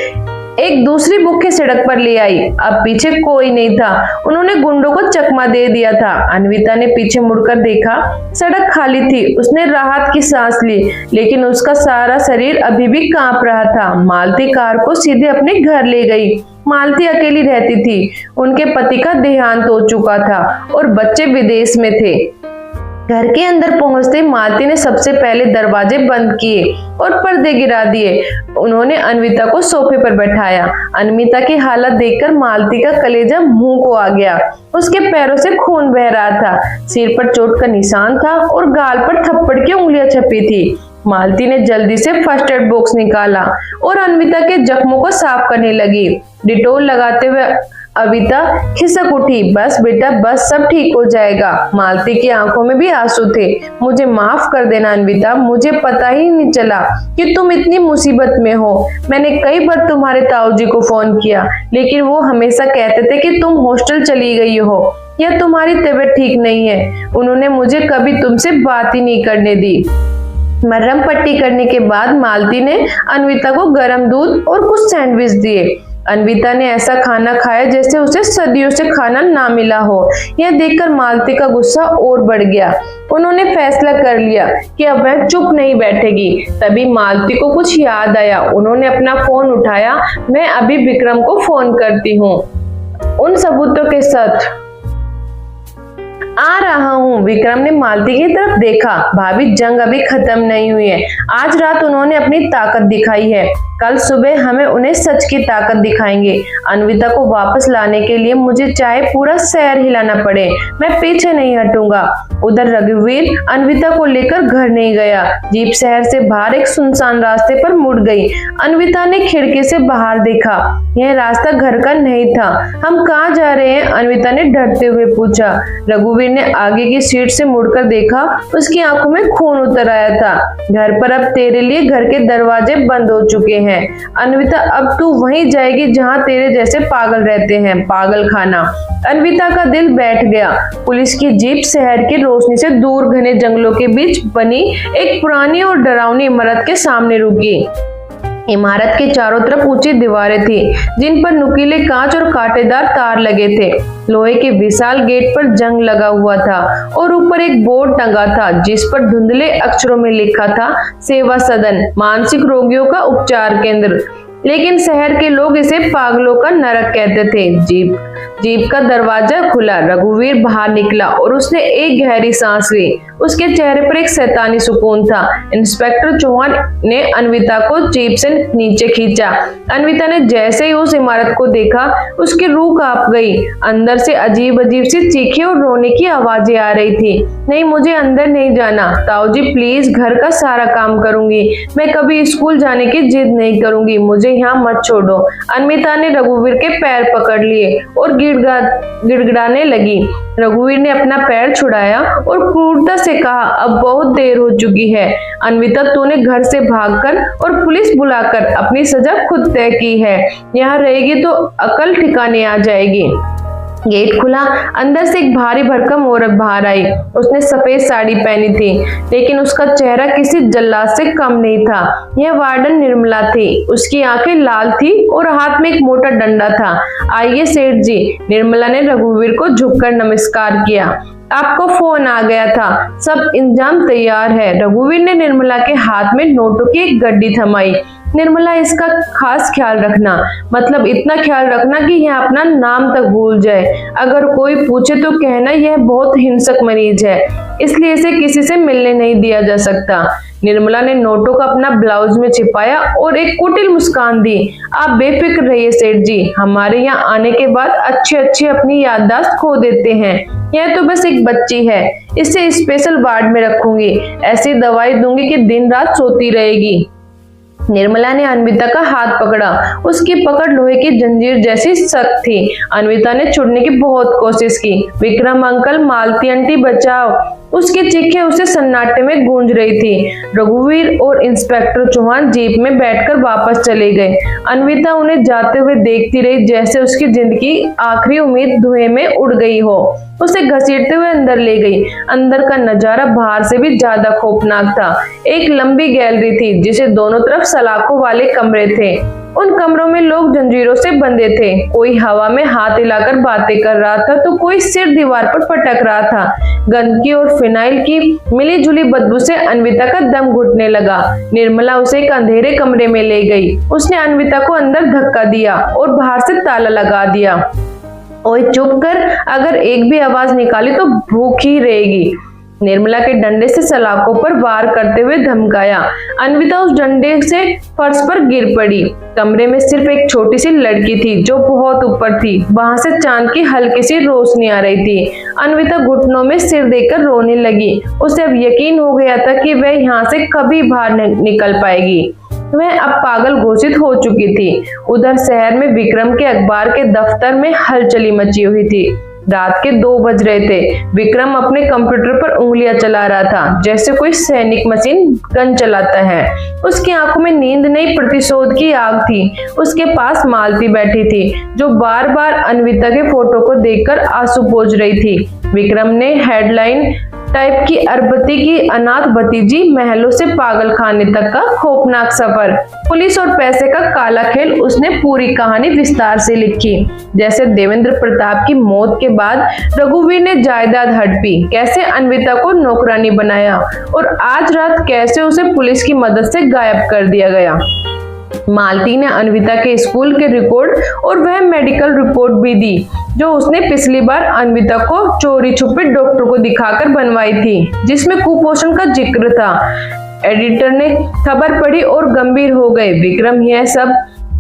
A: एक दूसरी मुख्य सड़क पर ले आई। अब पीछे कोई नहीं था। उन्होंने गुंडों को चकमा दे दिया था। अन्विता ने पीछे मुड़कर देखा, सड़क खाली थी। उसने राहत की सांस ली, लेकिन उसका सारा शरीर अभी भी कांप रहा था। मालती कार को सीधे अपने घर ले गई। मालती अकेली रहती थी। उनके पति का देहांत हो चुका था और बच्चे विदेश में थे। घर के अंदर पहुंचते मालती ने सबसे पहले दरवाजे बंद किए और पर्दे गिरा दिए। उन्होंने अन्विता को सोफे पर बैठाया। अन्विता की हालत देखकर मालती का कलेजा मुंह को आ गया। उसके पैरों से खून बह रहा था। सिर पर चोट का निशान था और गाल पर थप्पड़ की उंगलियां छपी थी। मालती ने जल्दी से फर्स्ट एड बॉक्स निकाला और अन्विता के जख्मों को साफ करने लगी। डिटोल लगाते हुए अन्विता खिसक उठी। बस बेटा, बस सब ठीक हो जाएगा। मालती की आंखों में भी आंसू थे। मुझे माफ कर देना अन्विता, मुझे पता ही नहीं चला कि तुम इतनी मुसीबत में हो। मैंने कई बार तुम्हारे ताऊजी को फोन किया, लेकिन वो हमेशा कहते थे कि तुम हॉस्टल चली गई हो या तुम्हारी तबीयत ठीक नहीं है। उन्होंने मुझे कभी तुमसे बात ही नहीं करने दी। मरहम पट्टी करने के बाद मालती ने अन्विता को गर्म दूध और कुछ सैंडविच दिए। अन्विता ने ऐसा खाना खाया जैसे उसे सदियों से खाना ना मिला हो। यह देखकर मालती का गुस्सा और बढ़ गया। उन्होंने फैसला कर लिया कि अब वह चुप नहीं बैठेगी। तभी मालती को कुछ याद आया। उन्होंने अपना फोन उठाया। मैं अभी विक्रम को फोन करती हूँ, उन सबूतों के साथ आ रहा हूँ। विक्रम ने मालती की तरफ देखा। भाभी, जंग अभी खत्म नहीं हुई है। आज रात उन्होंने अपनी ताकत दिखाई है। कल सुबह हमें उन्हें सच की ताकत दिखाएंगे। अन्विता को वापस लाने के लिए मुझे चाहे पूरा शहर हिलाना पड़े, मैं पीछे नहीं हटूंगा। उधर रघुवीर अन्विता को लेकर घर नहीं गया। जीप शहर से बाहर एक सुनसान रास्ते पर मुड़ गई। अन्विता ने खिड़की से बाहर देखा। यह रास्ता घर का नहीं था। हम कहाँ जा रहे हैं? अन्विता ने डरते हुए पूछा। रघुवीर रघुवीर ने आगे की सीट से मुड़कर देखा, उसकी आंखों में खून उतर आया था। घर पर अब तेरे लिए घर के दरवाजे बंद हो चुके हैं अन्विता, अब तू वहीं जाएगी जहां तेरे जैसे पागल रहते हैं, पागल खाना। अन्विता का दिल बैठ गया। पुलिस की जीप शहर की रोशनी से दूर घने जंगलों के बीच बनी एक पुरानी और डरावनी इमारत के सामने रुकी। इमारत के चारों तरफ ऊंची दीवारें थी जिन पर नुकीले कांच और कांटेदार तार लगे थे। लोहे के विशाल गेट पर जंग लगा हुआ था और ऊपर एक बोर्ड टंगा था जिस पर धुंधले अक्षरों में लिखा था, सेवा सदन, मानसिक रोगियों का उपचार केंद्र। लेकिन शहर के लोग इसे पागलों का नरक कहते थे। जीप का दरवाजा खुला, रघुवीर बाहर निकला और उसने एक गहरी सांस ली। उसके चेहरे पर एक शैतानी सुकून था। इंस्पेक्टर चौहान ने अन्विता को जीप से नीचे खींचा। अन्विता ने जैसे ही उस इमारत को देखा, उसकी रूह कांप गई। अंदर से अजीब अजीब सी चीखें और रोने की आवाजें आ रही थी। नहीं, मुझे अंदर नहीं जाना, ताऊ जी प्लीज, घर का सारा काम करूंगी, मैं कभी स्कूल जाने की जिद नहीं करूंगी, मुझे यहाँ मत छोड़ो। अन्विता ने रघुवीर के पैर पकड़ लिए और गिड़गिड़ाने लगी। रघुवीर ने अपना पैर छुड़ाया और क्रूरता से कहा, अब बहुत देर हो चुकी है अन्विता, तूने घर से भागकर और पुलिस बुलाकर अपनी सजा खुद तय की है। यहाँ रहेगी तो अकल ठिकाने आ जाएगी। गेट खुला, अंदर से एक भारी भरकम औरत बाहर आई। उसने सफेद साड़ी पहनी थी, लेकिन उसका चेहरा किसी जल्लाद से कम नहीं था। यह वार्डन निर्मला थी। उसकी आंखें लाल थी और हाथ में एक मोटा डंडा था। आइए सेठ जी, निर्मला ने रघुवीर को झुककर नमस्कार किया। आपको फोन आ गया था, सब इंतजाम तैयार है। रघुवीर ने निर्मला के हाथ में नोटों की एक गड्डी थमाई। निर्मला, इसका खास ख्याल रखना, मतलब इतना ख्याल रखना कि यह अपना नाम तक भूल जाए। अगर कोई पूछे तो कहना यह बहुत हिंसक मरीज है, इसलिए इसे किसी से मिलने नहीं दिया जा सकता। निर्मला ने नोटों को अपना ब्लाउज में छिपाया और एक कुटिल मुस्कान दी। आप बेफिक्र रहिए सेठ जी, हमारे यहाँ आने के बाद अच्छे अपनी याददाश्त खो देते हैं। यह तो बस एक बच्ची है, इसे स्पेशल वार्ड में रखूंगी, ऐसी दवाई दूंगी कि दिन रात सोती रहेगी। निर्मला ने अन्विता का हाथ पकड़ा। उसकी पकड़ लोहे की जंजीर जैसी सख्त थी। अन्विता ने छुड़ने की बहुत कोशिश की। विक्रम अंकल, मालती आंटी बचाओ, उसकी चीखें उसे सन्नाटे में गूंज रही थी। रघुवीर और इंस्पेक्टर चौहान जीप में बैठकर वापस चले गए। अन्विता उन्हें जाते हुए देखती रही जैसे उसकी जिंदगी आखिरी उम्मीद धुएं में उड़ गई हो। उसे घसीटते हुए अंदर ले गई। अंदर का नजारा बाहर से भी ज्यादा खौफनाक था। एक लंबी गैलरी थी जिसे दोनों तरफ सलाखों वाले कमरे थे। उन कमरों में लोग जंजीरों से बंधे थे। कोई हवा में हाथ हिलाकर बातें कर रहा था तो कोई सिर दीवार पर पटक रहा था। गंदगी और फिनाइल की मिली जुली बदबू से अन्विता का दम घुटने लगा। निर्मला उसे एक अंधेरे कमरे में ले गई। उसने अन्विता को अंदर धक्का दिया और बाहर से ताला लगा दिया। ओए चुप कर, अगर एक भी आवाज निकाली तो भूख ही रहेगी। निर्मला के डंडे से सलाखों पर वार करते हुए धमकाया। अन्विता उस डंडे से फर्श पर गिर पड़ी। कमरे में सिर्फ एक छोटी सी लड़की थी जो बहुत ऊपर थी। वहां से चांद की हल्की सी रोशनी आ रही थी। अन्विता घुटनों में सिर देकर रोने लगी। उसे अब यकीन हो गया था कि वह यहाँ से कभी बाहर निकल पाएगी। वह अब पागल घोषित हो चुकी थी। उधर शहर में विक्रम के अखबार के दफ्तर में हलचली मची हुई थी। रात के 2 बज रहे थे। विक्रम अपने कंप्यूटर पर उंगलियां चला रहा था जैसे कोई सैनिक मशीन गन चलाता है। उसकी आंखों में नींद नहीं, प्रतिशोध की आग थी। उसके पास मालती बैठी थी जो बार बार अन्विता के फोटो को देखकर आंसू पोंछ रही थी। विक्रम ने हेडलाइन टाइप की अरबती की अनाथ भतीजी महलों से पागल खाने तक का खौफनाक सफर, पुलिस और पैसे का काला खेल। उसने पूरी कहानी विस्तार से लिखी। जैसे देवेंद्र प्रताप की मौत के बाद रघुवीर ने जायदाद हड़पी, कैसे अन्विता को नौकरानी बनाया और आज रात कैसे उसे पुलिस की मदद से गायब कर दिया गया। मालती ने अन्विता के स्कूल के रिकॉर्ड और वह मेडिकल रिपोर्ट भी दी जो उसने पिछली बार अन्विता को चोरी छुपे डॉक्टर को दिखाकर बनवाई थी, जिसमें कुपोषण का जिक्र था। एडिटर ने खबर पढ़ी और गंभीर हो गए। विक्रम, यह सब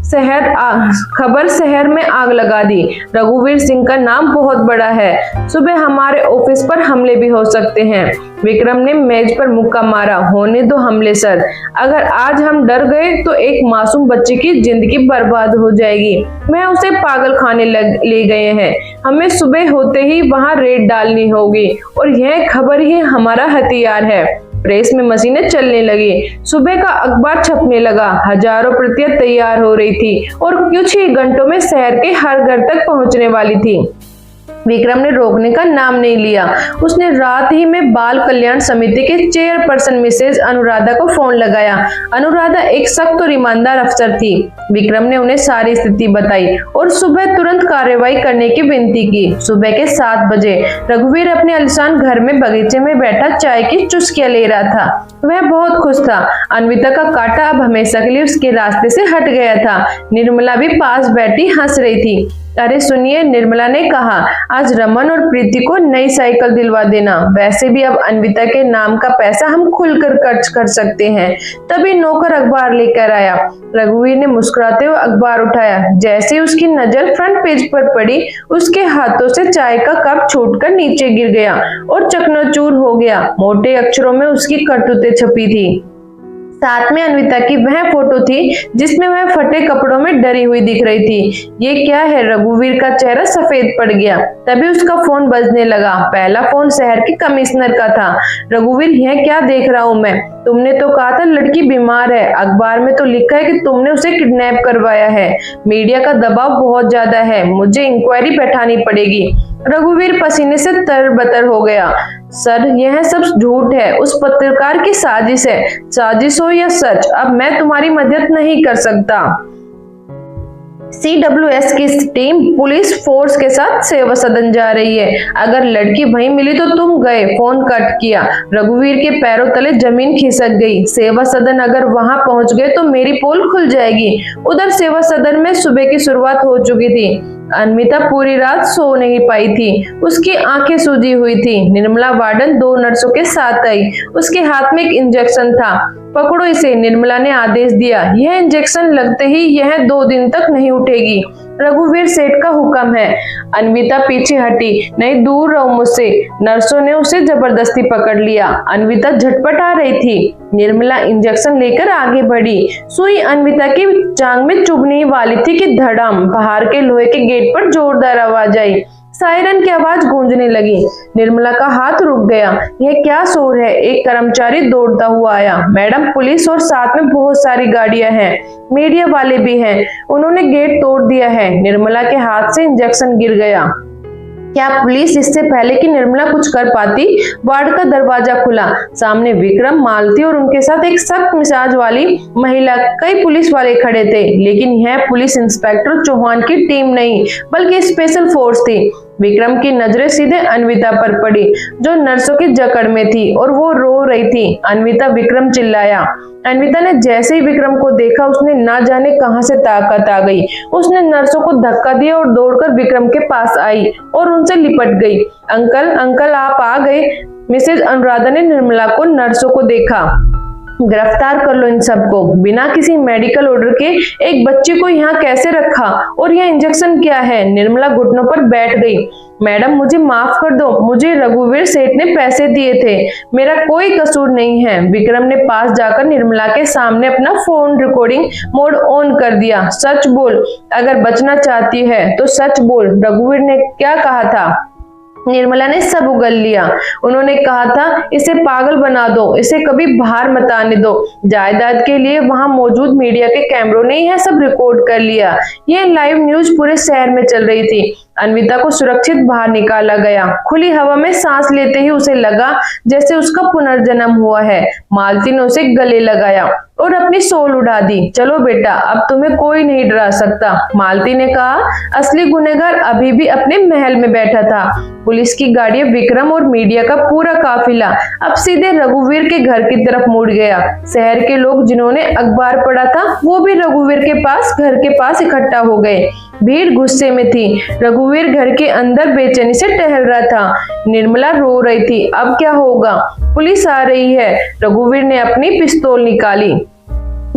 A: खबर शहर में आग लगा दी। रघुवीर सिंह का नाम बहुत बड़ा है, सुबह हमारे ऑफिस पर हमले भी हो सकते हैं। विक्रम ने मेज पर मुक्का मारा। होने दो हमले सर, अगर आज हम डर गए तो एक मासूम बच्चे की जिंदगी बर्बाद हो जाएगी। वह उसे पागल खाने ले गए हैं, हमें सुबह होते ही वहां रेड डालनी होगी और यह खबर ही हमारा हथियार है। प्रेस में मशीनें चलने लगी, सुबह का अखबार छपने लगा, हजारों प्रतियां तैयार हो रही थी और कुछ ही घंटों में शहर के हर घर तक पहुंचने वाली थी। विक्रम ने रोकने का नाम नहीं लिया। उसने रात ही में बाल कल्याण समिति के चेयरपर्सन मिसेज अनुराधा को फोन लगाया। अनुराधा एक सख्त और ईमानदार अफसर थी। विक्रम ने उन्हें सारी स्थिति बताई और सुबह तुरंत कार्रवाई करने की विनती की। सुबह के 7 बजे रघुवीर अपने आलीशान घर में बगीचे में बैठा चाय की चुस्कियां ले रहा था। वह बहुत खुश था। अन्विता का कांटा अब हमेशा के लिए उसके रास्ते से हट गया था। निर्मला भी पास बैठी हंस रही थी। अरे सुनिए, निर्मला ने कहा, आज रमन और प्रीति को नई साइकिल दिलवा देना। वैसे भी अब अन्विता के नाम का पैसा हम खुलकर खर्च कर सकते हैं। तभी नौकर अखबार लेकर आया। रघुवीर ने मुस्कुराते हुए अखबार उठाया। जैसे ही उसकी नजर फ्रंट पेज पर पड़ी, उसके हाथों से चाय का कप छूटकर नीचे गिर गया और चकनाचूर हो गया। मोटे अक्षरों में उसकी करतूतें छपी थी। साथ में अन्विता की वह फोटो थी जिसमें वह फटे कपड़ों में डरी हुई दिख रही थी। ये क्या है? रघुवीर का चेहरा सफेद पड़ गया। तभी उसका फोन बजने लगा। पहला फोन शहर के कमिश्नर का था। रघुवीर, यह क्या देख रहा हूं मैं? तुमने तो कहा था लड़की बीमार है, अखबार में तो लिखा है कि तुमने उसे किडनैप करवाया है। मीडिया का दबाव बहुत ज्यादा है, मुझे इंक्वायरी बैठानी पड़ेगी। रघुवीर पसीने से तरबतर हो गया। सर, यह सब झूठ है, उस पत्रकार की साजिश है। साजिश हो या सच, अब मैं तुम्हारी मदद नहीं कर सकता। CWS की टीम पुलिस फोर्स के साथ सेवा सदन जा रही है। अगर लड़की वहीं मिली तो तुम गए। फोन कट किया। रघुवीर के पैरों तले जमीन खिसक गई। सेवा सदन अगर वहां पहुंच गए तो मेरी पोल खुल जाएगी। उधर सेवा सदन में सुबह की शुरुआत हो चुकी थी। अन्विता पूरी रात सो नहीं पाई थी। उसकी आंखें सूजी हुई थी। निर्मला वार्डन 2 नर्सों के साथ आई। उसके हाथ में एक इंजेक्शन था। पकड़ो इसे, निर्मला ने आदेश दिया। यह इंजेक्शन लगते ही यह 2 दिन तक नहीं उठेगी। रघुवीर सेठ का हुक्म है। अन्विता पीछे हटी। नहीं, दूर रहो मुझसे। नर्सों ने उसे जबरदस्ती पकड़ लिया। अन्विता झटपट आ रही थी। निर्मला इंजेक्शन लेकर आगे बढ़ी। सुई अन्विता की जांघ में चुभने वाली थी कि धड़ाम, बाहर के लोहे के गेट पर जोरदार आवाज आई। सायरन की आवाज गूंजने लगी। निर्मला का हाथ रुक गया। यह क्या शोर है? एक कर्मचारी दौड़ता हुआ आया। मैडम, पुलिस और साथ में बहुत सारी गाड़ियां हैं, मीडिया वाले भी हैं। उन्होंने गेट तोड़ दिया है। निर्मला के हाथ से इंजेक्शन गिर गया। क्या पुलिस इससे पहले कि निर्मला कुछ कर पाती? वार्ड का दरवाजा खुला। सामने विक्रम, मालती और उनके साथ एक सख्त मिजाज वाली महिला, कई पुलिस वाले खड़े थे। लेकिन यह पुलिस इंस्पेक्टर चौहान की टीम नहीं बल्कि स्पेशल फोर्स थी। विक्रम की नजरें सीधे अन्विता पर पड़ी जो नर्सों की जकड़ में थी और वो रो रही थी। अन्विता, विक्रम चिल्लाया। अन्विता ने जैसे ही विक्रम को देखा, उसने ना जाने कहां से ताकत आ गई। उसने नर्सों को धक्का दिया और दौड़कर विक्रम के पास आई और उनसे लिपट गई। अंकल, अंकल, आप आ गए। मिसेज अनुराधा ने निर्मला को, नर्सों को देखा। गिरफ्तार कर लो इन सबको। बिना किसी मेडिकल ऑर्डर के एक बच्चे को यहाँ कैसे रखा? और यह इंजेक्शन क्या है? निर्मला घुटनों पर बैठ गई। मैडम, मुझे माफ कर दो। मुझे रघुवीर सेठ ने पैसे दिए थे, मेरा कोई कसूर नहीं है। विक्रम ने पास जाकर निर्मला के सामने अपना फोन रिकॉर्डिंग मोड ऑन कर दिया। सच बोल, अगर बचना चाहती है तो सच बोल। रघुवीर ने क्या कहा था? निर्मला ने सब उगल लिया। उन्होंने कहा था, इसे पागल बना दो, इसे कभी बाहर मत आने दो। जायदाद के लिए वहां मौजूद मीडिया के कैमरों ने यह सब रिकॉर्ड कर लिया। यह लाइव न्यूज पूरे शहर में चल रही थी। अन्विता को सुरक्षित बाहर निकाला गया। खुली हवा में सांस लेते ही उसे लगा जैसे उसका पुनर्जन्म हुआ है। मालती ने उसे गले लगाया और अपनी सोल उड़ा दी। चलो बेटा, अब तुम्हें कोई नहीं डरा सकता। मालती ने कहा। असली गुनहगार अभी भी अपने महल में बैठा था। पुलिस की गाड़ी, विक्रम और मीडिया का पूरा काफिला अब सीधे रघुवीर के घर की तरफ मुड़ गया। शहर के लोग जिन्होंने अखबार पढ़ा था वो भी रघुवीर के पास, घर के पास इकट्ठा हो गए। भीड़ गुस्से में थी। रघुवीर घर के अंदर बेचैनी से टहल रहा था। निर्मला रो रही थी। अब क्या होगा? पुलिस आ रही है। रघुवीर ने अपनी पिस्तौल निकाली।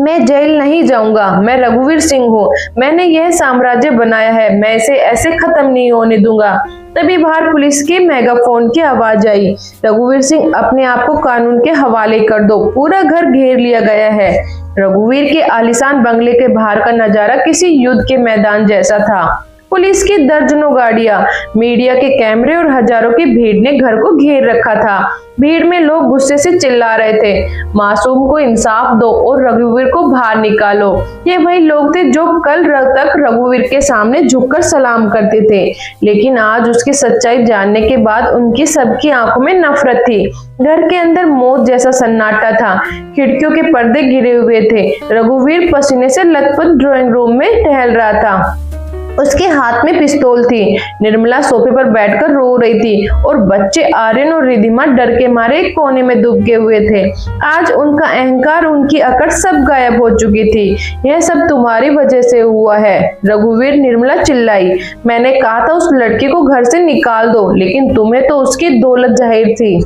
A: मैं जेल नहीं जाऊंगा, मैं रघुवीर सिंह हूँ, मैंने यह साम्राज्य बनाया है, मैं इसे ऐसे खत्म नहीं होने दूंगा। तभी बाहर पुलिस के मेगाफोन की आवाज आई, रघुवीर सिंह अपने आप को कानून के हवाले कर दो, पूरा घर घेर लिया गया है। रघुवीर के आलीशान बंगले के बाहर का नजारा किसी युद्ध के मैदान जैसा था। पुलिस की दर्जनों गाड़ियां, मीडिया के कैमरे और हजारों की भीड़ ने घर को घेर रखा था। भीड़ में लोग गुस्से से चिल्ला रहे थे, मासूम को इंसाफ दो और रघुवीर को बाहर निकालो। ये वही लोग थे जो कल तक रघुवीर के सामने झुककर सलाम करते थे, लेकिन आज उसकी सच्चाई जानने के बाद उनकी सबकी आंखों में नफरत थी। घर के अंदर मौत जैसा सन्नाटा था, खिड़कियों के पर्दे गिरे हुए थे। रघुवीर पसीने से लथपथ ड्राइंग रूम में टहल रहा था, उसके हाथ में पिस्तौल थी। निर्मला सोफे पर बैठकर रो रही थी और बच्चे आर्यन और रिधिमा डर के मारे एक कोने में दुबके हुए थे। आज उनका अहंकार, उनकी अकड़ सब गायब हो चुकी थी। यह सब तुम्हारी वजह से हुआ है, रघुवीर, निर्मला चिल्लाई। मैंने कहा था उस लड़की को घर से निकाल दो, लेकिन तुम्हें तो उसकी दौलत जाहिर थी।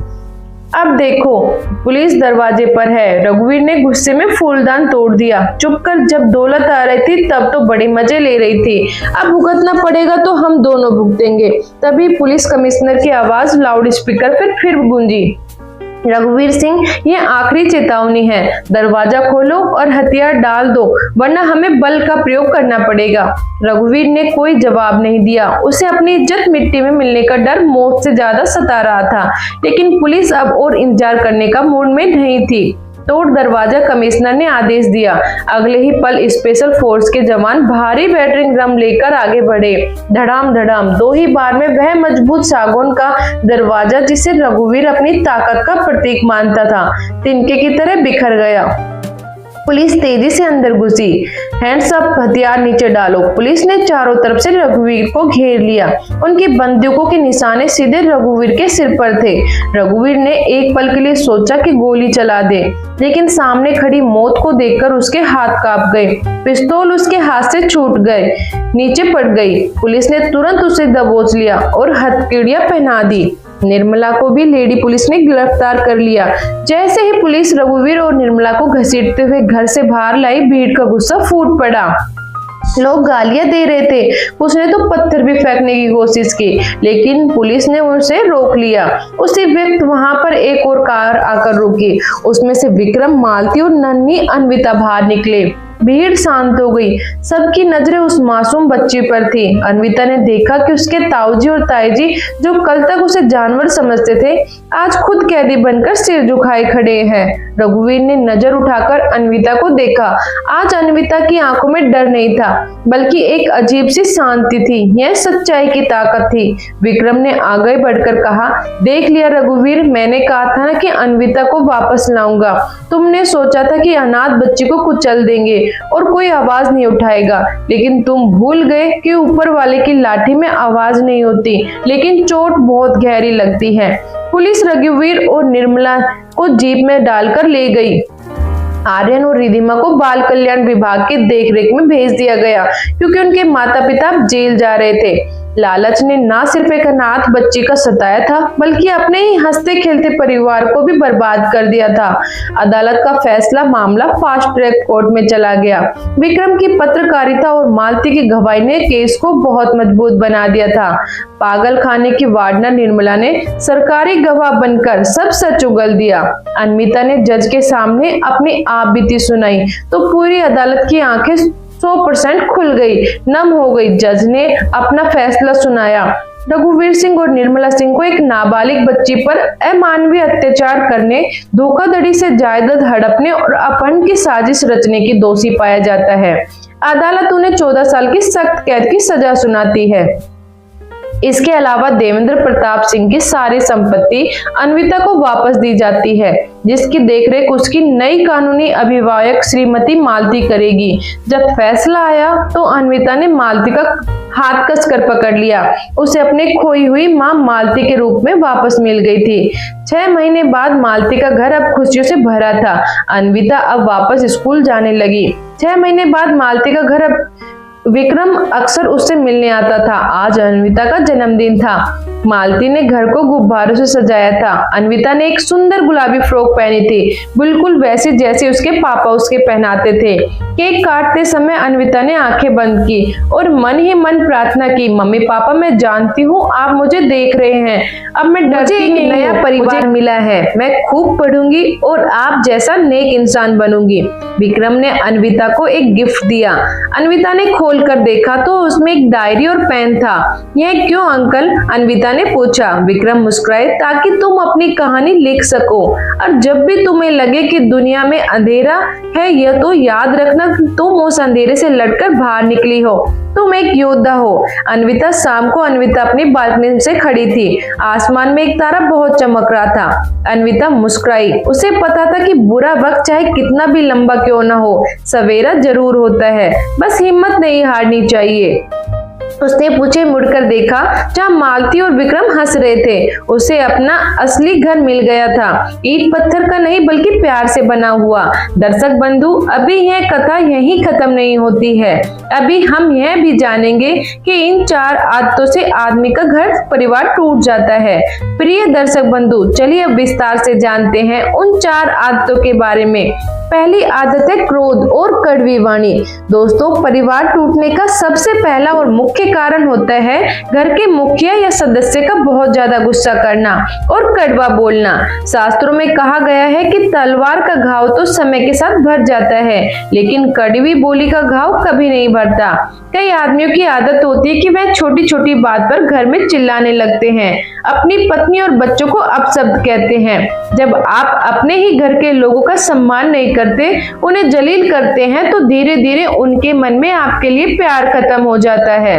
A: अब देखो पुलिस दरवाजे पर है। रघुवीर ने गुस्से में फूलदान तोड़ दिया। चुप कर, जब दौलत आ रही थी तब तो बड़े मजे ले रही थी, अब भुगतना पड़ेगा तो हम दोनों भुगतेंगे। तभी पुलिस कमिश्नर की आवाज लाउड स्पीकर पर फिर गूंजी, रघुवीर सिंह, ये आखिरी चेतावनी है, दरवाजा खोलो और हथियार डाल दो, वरना हमें बल का प्रयोग करना पड़ेगा। रघुवीर ने कोई जवाब नहीं दिया। उसे अपनी इज्जत मिट्टी में मिलने का डर मौत से ज्यादा सता रहा था, लेकिन पुलिस अब और इंतजार करने का मूड में नहीं थी। तोड़ दरवाजा, कमिश्नर ने आदेश दिया। अगले ही पल स्पेशल फोर्स के जवान भारी बैटरिंग ड्रम लेकर आगे बढ़े। धड़ाम धड़ाम, दो ही बार में वह मजबूत सागौन का दरवाजा, जिसे रघुवीर अपनी ताकत का प्रतीक मानता था, तिनके की तरह बिखर गया। पुलिस तेजी से अंदर घुसी। हैंड्स अप, हथियार नीचे डालो। पुलिस ने चारों तरफ से रघुवीर को घेर लिया। उनकी बंदूकों के निशाने सीधे रघुवीर के सिर पर थे। रघुवीर ने एक पल के लिए सोचा कि गोली चला दे, लेकिन सामने खड़ी मौत को देखकर उसके हाथ कांप गए। पिस्तौल उसके हाथ से छूट गए, नीचे पड़ गई। पुलिस ने तुरंत उसे दबोच लिया और हथकड़ियां पहना दी। निर्मला को भी लेडी पुलिस ने गिरफ्तार कर लिया। जैसे ही पुलिस रघुवीर और निर्मला को घसीटते हुए घर से बाहर लाई, भीड़ का गुस्सा फूट पड़ा। लोग गालियां दे रहे थे, कुछ ने तो पत्थर भी फेंकने की कोशिश की, लेकिन पुलिस ने उसे रोक लिया। उसी वक्त वहां पर एक और कार आकर रुकी। उसमें से विक्रम, मालती और नन्ही अन्विता बाहर निकले। भीड़ शांत हो गई। सबकी नजरें उस मासूम बच्ची पर थी। अन्विता ने देखा कि उसके ताऊजी और ताईजी, जो कल तक उसे जानवर समझते थे, आज खुद कैदी बनकर सिर झुकाए खड़े हैं। रघुवीर ने नजर उठाकर अन्विता को देखा। आज अन्विता की आंखों में डर नहीं था, बल्कि एक अजीब सी शांति थी। यह सच्चाई की ताकत थी। विक्रम ने आगे बढ़कर कहा, देख लिया रघुवीर, मैंने कहा था ना कि अन्विता को वापस लाऊंगा। तुमने सोचा था कि अनाथ बच्ची को कुचल देंगे और कोई आवाज नहीं उठाएगा, लेकिन तुम भूल गए कि ऊपर वाले की लाठी में आवाज नहीं होती, लेकिन चोट बहुत गहरी लगती है। पुलिस रघुवीर और निर्मला को जीप में डालकर ले गई। आर्यन और रिधिमा को बाल कल्याण विभाग की देखरेख में भेज दिया गया, क्योंकि उनके माता पिता जेल जा रहे थे। लालच ने ना सिर्फ एक अनाथ बच्ची का सताया था, बल्कि अपने ही हंसते खेलते परिवार को भी बर्बाद कर दिया था। अदालत का फैसला, मामला फास्ट ट्रैक कोर्ट में चला गया। विक्रम की पत्रकारिता और मालती की गवाही ने केस को बहुत मजबूत बना दिया था। पागल खाने की वार्डनर निर्मला ने सरकारी गवाह बनकर सब सच उगल दिया। अन्विता ने जज के सामने अपनी आप बीती सुनाई तो पूरी अदालत की आंखें 100% खुल गई, नम हो गई। जज ने अपना फैसला सुनाया। रघुवीर सिंह और निर्मला सिंह को एक नाबालिग बच्ची पर अमानवीय अत्याचार करने, धोखाधड़ी से जायदाद हड़पने और अपहरण की साजिश रचने की दोषी पाया जाता है। अदालत उन्हें 14 साल की सख्त कैद की सजा सुनाती है। इसके अलावा देवेंद्र प्रताप सिंह की सारी संपत्ति अन्विता को वापस दी जाती है, जिसकी देखरेख उसकी नई कानूनी अभिभावक श्रीमती मालती करेगी। जब फैसला आया तो अन्विता ने मालती का हाथ कसकर पकड़ लिया। उसे अपने खोई हुई मां मालती के रूप में वापस मिल गई थी। 6 महीने बाद मालती का घर अब खुशियों से भरा था। अन्विता अब वापस स्कूल जाने लगी। 6 महीने बाद मालती का घर अब विक्रम अक्सर उससे मिलने आता था। आज अन्विता का जन्मदिन था। मालती ने घर को गुब्बारों से सजाया था। अन्विता ने एक सुंदर गुलाबी फ्रॉक पहनी थी, बिल्कुल वैसी जैसी उसके पापा उसके पहनाते थे। केक काटते समय अन्विता ने आंखें बंद की और मन ही मन प्रार्थना की, मम्मी पापा मैं जानती हूँ आप मुझे देख रहे हैं, अब मैं डरती नहीं, नया परिवार मिला है, मैं खूब पढ़ूंगी और आप जैसा नेक इंसान बनूंगी। विक्रम ने अन्विता को एक गिफ्ट दिया। अन्विता ने खोलकर देखा तो उसमें एक डायरी और पेन था। यह क्यों अंकल? अन्विता ने पूछा। विक्रम मुस्कुराए, ताकि तुम अपनी कहानी लिख सको और जब भी तुम्हें लगे कि दुनिया में अंधेरा है यह तो याद रखना तुम उस अंधेरे से लड़कर बाहर निकली हो, तुम एक योद्धा हो। अन्विता शाम को अन्विता अपनी बालकनी से खड़ी थी। आसमान में एक तारा बहुत चमक रहा था। अन्विता मुस्कुराई। उसे पता था कि बुरा वक्त चाहे कितना भी लंबा क्यों न हो, सवेरा जरूर होता है, बस हिम्मत नहीं हारनी चाहिए। उसने पीछे मुड़कर देखा जहाँ मालती और विक्रम हंस रहे थे। उसे अपना असली घर मिल गया था, ईंट पत्थर का नहीं बल्कि प्यार से बना हुआ। दर्शक बंधु, अभी यह कथा यहीं खत्म नहीं होती है। अभी हम यह भी जानेंगे कि इन 4 आदतों से आदमी का घर परिवार टूट जाता है। प्रिय दर्शक बंधु, चलिए अब विस्तार से जानते हैं उन 4 आदतों के बारे में। पहली आदत है क्रोध और कड़वी वाणी। दोस्तों, परिवार टूटने का सबसे पहला और मुख्य कारण होता है घर के मुखिया या सदस्य का बहुत ज्यादा गुस्सा करना और कड़वा बोलना। शास्त्रों में कहा गया है कि तलवार का घाव तो समय के साथ भर जाता है, लेकिन कड़वी बोली का घाव कभी नहीं भरता। कई आदमियों की आदत होती है कि वह छोटी छोटी बात पर घर में चिल्लाने लगते हैं, अपनी पत्नी और बच्चों को अपशब्द कहते हैं। जब आप अपने ही घर के लोगों का सम्मान नहीं करते, उन्हें जलील करते हैं, तो धीरे धीरे उनके मन में आपके लिए प्यार खत्म हो जाता है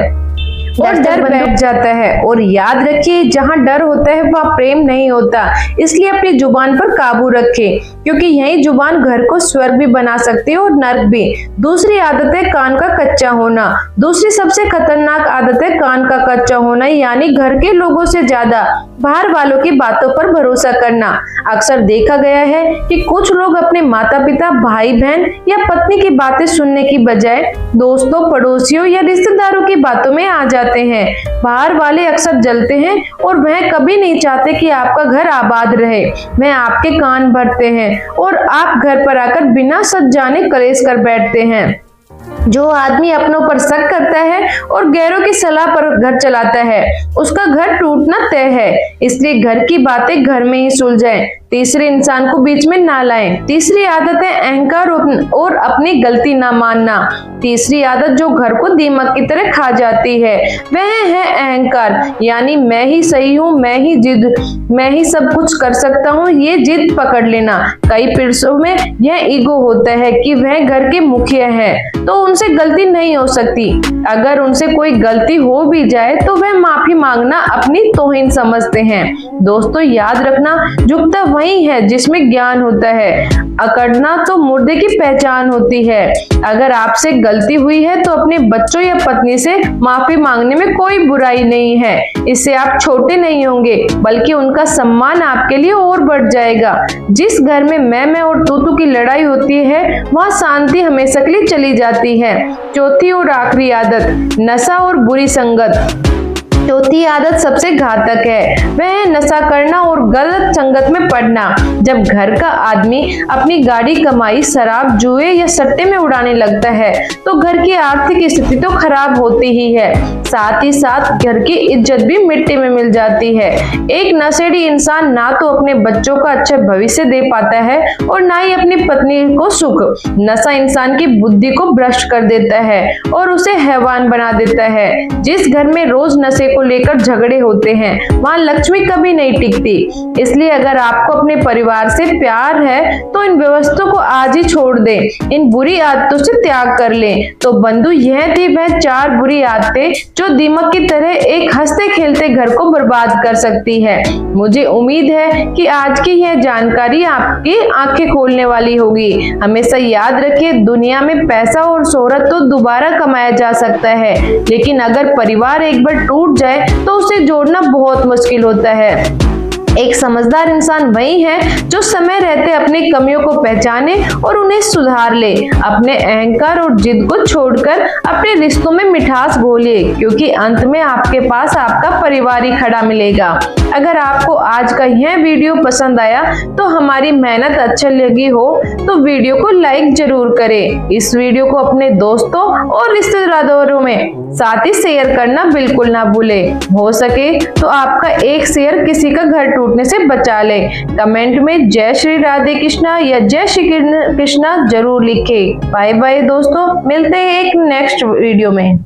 A: और डर बैठ जाता है। और याद रखिए, जहाँ डर होता है वहाँ प्रेम नहीं होता। इसलिए अपनी जुबान पर काबू रखें, क्योंकि यही जुबान घर को स्वर्ग भी बना सकती है और नर्क भी। दूसरी आदत है कान का कच्चा होना। दूसरी सबसे खतरनाक आदत है कान का कच्चा होना, यानी घर के लोगों से ज्यादा बाहर वालों की बातों पर भरोसा करना। अक्सर देखा गया है कि कुछ लोग अपने माता पिता, भाई बहन या पत्नी की बातें सुनने की बजाय दोस्तों, पड़ोसियों या रिश्तेदारों की बातों में आ जाते हैं। बाहर वाले अक्सर जलते हैं और वह कभी नहीं चाहते कि आपका घर आबाद रहे। वह आपके कान भरते हैं और आप घर पर आकर बिना सच जाने कलेश कर बैठते हैं। जो आदमी अपनों पर शक करता है और गैरों की सलाह पर घर चलाता है, उसका घर टूटना तय है। इसलिए घर की बातें घर में ही सुलझाएं, तीसरे इंसान को बीच में ना लाएं। तीसरी आदत है अहंकार और अपनी गलती ना मानना। तीसरी आदत जो घर को दीमक की तरह खा जाती है वह है अहंकार, यानी मैं ही सही हूँ, मैं ही सब कुछ कर सकता हूँ, ये जिद पकड़ लेना। कई पुरुषों में यह ईगो होता है कि वह घर के मुखिया है तो उनसे गलती नहीं हो सकती। अगर उनसे कोई गलती हो भी जाए तो वह माफी मांगना अपनी तौहीन समझते हैं। दोस्तों, याद रखना, झुकता वही है जिसमें ज्ञान होता है, अकड़ना तो मुर्दे की पहचान होती है। अगर आपसे गलती हुई है तो अपने बच्चों या पत्नी से माफी मांगने में कोई बुराई नहीं है। इससे आप छोटे नहीं होंगे, बल्कि उनका सम्मान आपके लिए और बढ़ जाएगा। जिस घर में मैं और तू की लड़ाई होती है वहाँ शांति हमेशा के लिए चली जाती है। चौथी और आखिरी आदत, नशा और बुरी संगत। चौथी आदत सबसे घातक है, वह है नशा करना और गलत संगत में पड़ना। जब घर का आदमी अपनी गाड़ी कमाई शराब, जुए या सट्टे में उड़ाने लगता है तो घर की आर्थिक स्थिति तो खराब होती ही है, साथ ही साथ घर की इज्जत भी मिट्टी में मिल जाती है। एक नशेड़ी इंसान ना तो अपने बच्चों का अच्छा भविष्य दे पाता है और ना ही अपनी पत्नी को सुख। नशा इंसान की बुद्धि को भ्रष्ट कर देता है और उसे हैवान बना देता है। जिस घर में रोज नशे को लेकर झगड़े होते हैं वहां लक्ष्मी कभी नहीं टिकती। इसलिए अगर आपको अपने परिवार से प्यार है तो इन व्यवस्थाओं को आज ही छोड़ दें, इन बुरी आदतों से त्याग कर लें। तो बंधु, यह थी वह 4 बुरी आदतें जो दीमक की तरह एक हंसते खेलते घर को बर्बाद कर सकती है। मुझे उम्मीद है कि आज की यह जानकारी आपकी आंखें खोलने वाली होगी। हमेशा याद रखिए, दुनिया में पैसा और शोहरत तो दोबारा कमाया जा सकता है, लेकिन अगर परिवार एक बार टूट जाए तो उसे जोड़ना बहुत मुश्किल होता है। एक समझदार इंसान वही है जो समय रहते अपनी कमियों को पहचाने और उन्हें सुधार ले। अपने अहंकार और जिद को छोड़कर अपने रिश्तों में मिठास घोलिए, क्योंकि अंत में आपके पास आपका परिवार ही खड़ा मिलेगा। अगर आपको आज का यह वीडियो पसंद आया तो हमारी मेहनत अच्छी लगी हो तो वीडियो को लाइक जरूर करें। इस वीडियो को अपने दोस्तों और रिश्तेदारों में साथ ही शेयर करना बिल्कुल ना भूलें। हो सके तो आपका एक शेयर किसी का घर टूटने से बचा ले। कमेंट में जय श्री राधे कृष्णा या जय श्री कृष्णा जरूर लिखें। बाय बाय दोस्तों, मिलते हैं एक नेक्स्ट वीडियो में।